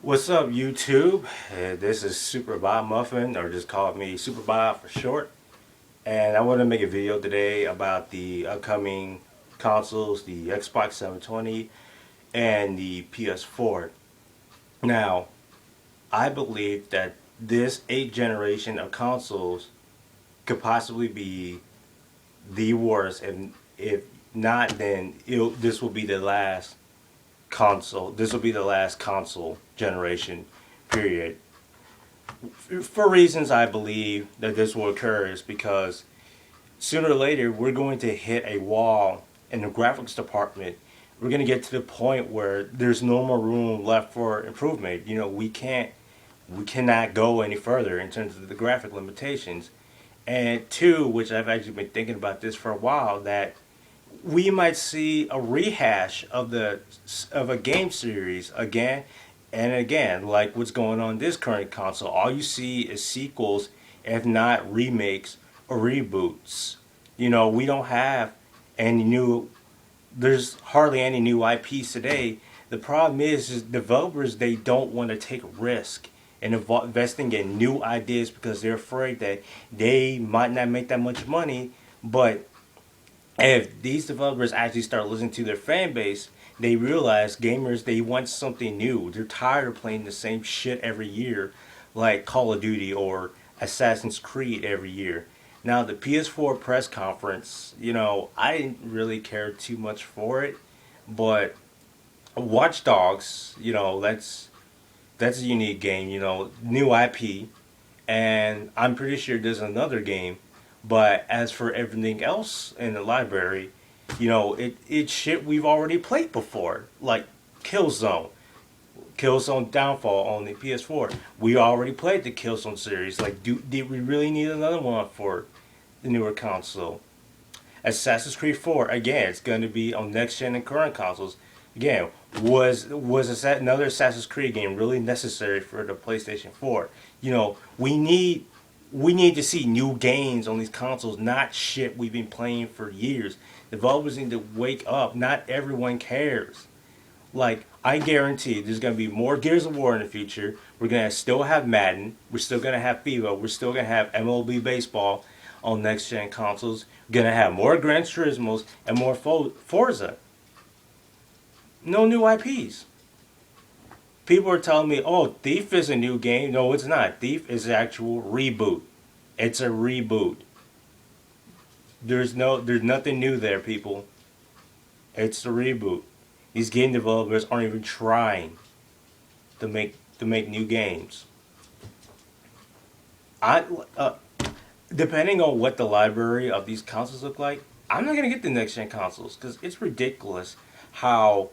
What's up, YouTube? This is Super Bob Muffin, or just call me Super Bob for short. And I want to make a video today about the upcoming consoles, the Xbox 720 and the PS4. Now, I believe that this 8th generation of consoles could possibly be the worst, and if not, then this will be the last console. This will be the last console generation, period. For reasons I believe that this will occur is because sooner or later we're going to hit a wall in the graphics department. We're going to get to the point where there's no more room left for improvement. We cannot go any further in terms of the graphic limitations. And two, which I've actually been thinking about this for a while, that we might see a rehash of a game series again and again, like what's going on in this current console. All you see is sequels, if not remakes or reboots. We don't have any new. There's hardly any new IPs today. The problem is developers, they don't want to take risk in investing in new ideas because they're afraid that they might not make that much money, but if these developers actually start listening to their fan base, they realize gamers, they want something new. They're tired of playing the same shit every year, like Call of Duty or Assassin's Creed every year. Now, the PS4 press conference, I didn't really care too much for it, but Watch Dogs, that's a unique game, new IP, and I'm pretty sure there's another game. But as for everything else in the library, it's shit we've already played before, like Killzone, Killzone Downfall on the PS4. We already played the Killzone series. Like, did we really need another one for the newer console? Assassin's Creed 4, again, it's going to be on next gen and current consoles. Again, was another Assassin's Creed game really necessary for the PlayStation 4? We need to see new games on these consoles, not shit we've been playing for years. Developers need to wake up. Not everyone cares. Like, I guarantee there's going to be more Gears of War in the future. We're going to still have Madden. We're still going to have FIFA. We're still going to have MLB Baseball on next gen consoles. We're going to have more Gran Turismos and more Forza. No new IPs. People are telling me, oh, Thief is a new game. No, it's not. Thief is an actual reboot. It's a reboot. There's nothing new there, people. It's a reboot. These game developers aren't even trying to make new games. I Depending on what the library of these consoles look like, I'm not gonna get the next gen consoles because it's ridiculous how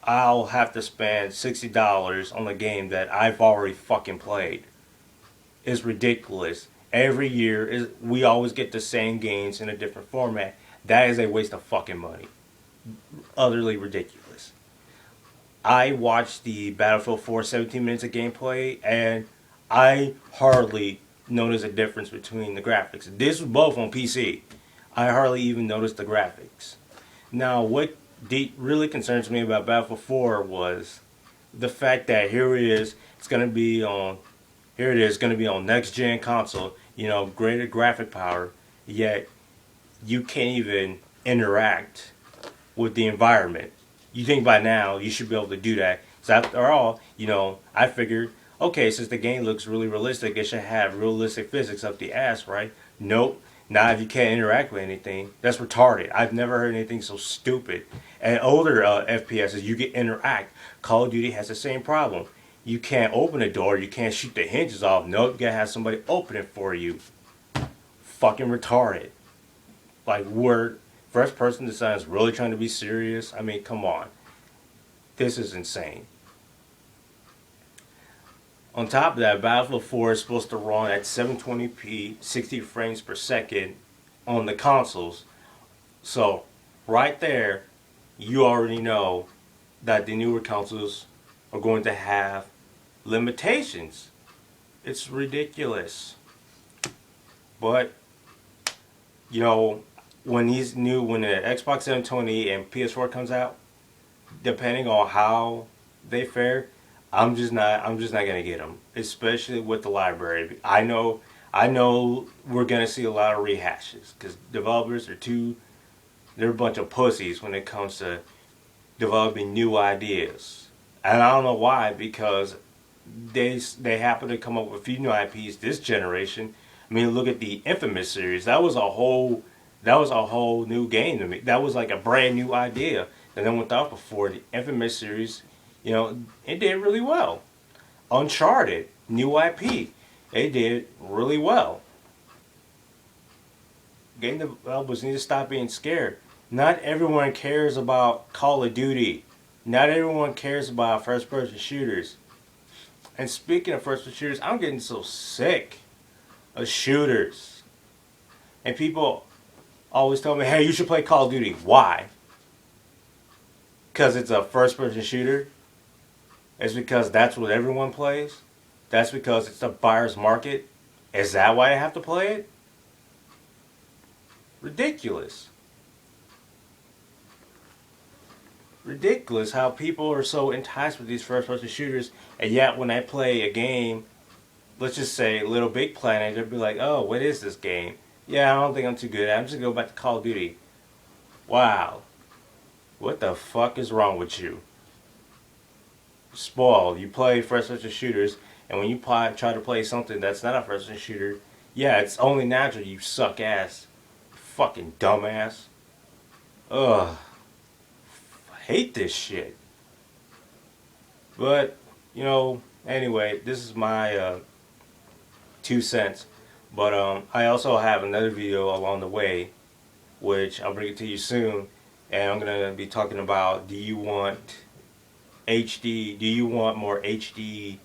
I'll have to spend $60 on a game that I've already fucking played. It's ridiculous. Every year we always get the same games in a different format. That is a waste of fucking money. Utterly ridiculous. I watched the Battlefield 4 17 minutes of gameplay, and I hardly noticed a difference between the graphics. This was both on PC. I hardly even noticed the graphics. Now, what really concerns me about Battlefield 4 was the fact that here it is. It's going to be on. Here it is going to be on next gen console. Greater graphic power. Yet you can't even interact with the environment. You think by now you should be able to do that. So after all, I figured, okay, since the game looks really realistic, it should have realistic physics up the ass, right? Nope. Now, if you can't interact with anything, that's retarded. I've never heard anything so stupid. And older FPSs, you can interact. Call of Duty has the same problem. You can't open a door. You can't shoot the hinges off. Nope, you gotta have somebody open it for you. Fucking retarded. Like, we're first person design is really trying to be serious. I mean, come on. This is insane. On top of that, Battlefield 4 is supposed to run at 720p, 60 frames per second on the consoles. So, right there, you already know that the newer consoles are going to have limitations. It's ridiculous. But, when the Xbox 720 and PS4 comes out, depending on how they fare, I'm just not gonna get them, especially with the library. I know we're gonna see a lot of rehashes because developers are they're a bunch of pussies when it comes to developing new ideas, and I don't know why, because they happen to come up with a few new IPs this generation. I mean, look at the Infamous series. That was a whole new game to me. That was like a brand new idea that no one thought before. The Infamous series, you know, it did really well. Uncharted, new IP, they did really well. Game developers need to stop being scared. Not everyone cares about Call of Duty. Not everyone cares about first-person shooters. And speaking of first-person shooters, I'm getting so sick of shooters. And people always tell me, hey, you should play Call of Duty. Why? Because it's a first-person shooter? It's because that's what everyone plays? That's because it's a buyer's market? Is that why I have to play it? Ridiculous. Ridiculous how people are so enticed with these first-person shooters, and yet when I play a game, let's just say Little Big Planet, they'll be like, oh, what is this game? Yeah, I don't think I'm too good at it. I'm just going to go back to Call of Duty. Wow. What the fuck is wrong with you? Spoiled. You play first-person shooters, and when you try to play something that's not a first-person shooter, yeah, it's only natural you suck ass. Fucking dumbass. Ugh. I hate this shit. But, you know, anyway, this is my 2 cents. But I also have another video along the way, which I'll bring it to you soon. And I'm going to be talking about, do you want more HD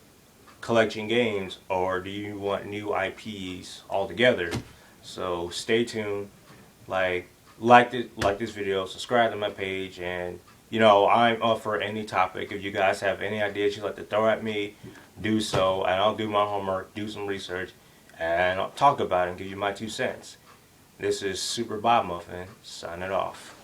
collection games, or do you want new IPs altogether? So stay tuned. Like this video, subscribe to my page, and you know, I'm up for any topic. If you guys have any ideas you'd like to throw at me, do so, and I'll do my homework, do some research, and I'll talk about it and give you my 2 cents. This is Super Bob Muffin, signing off.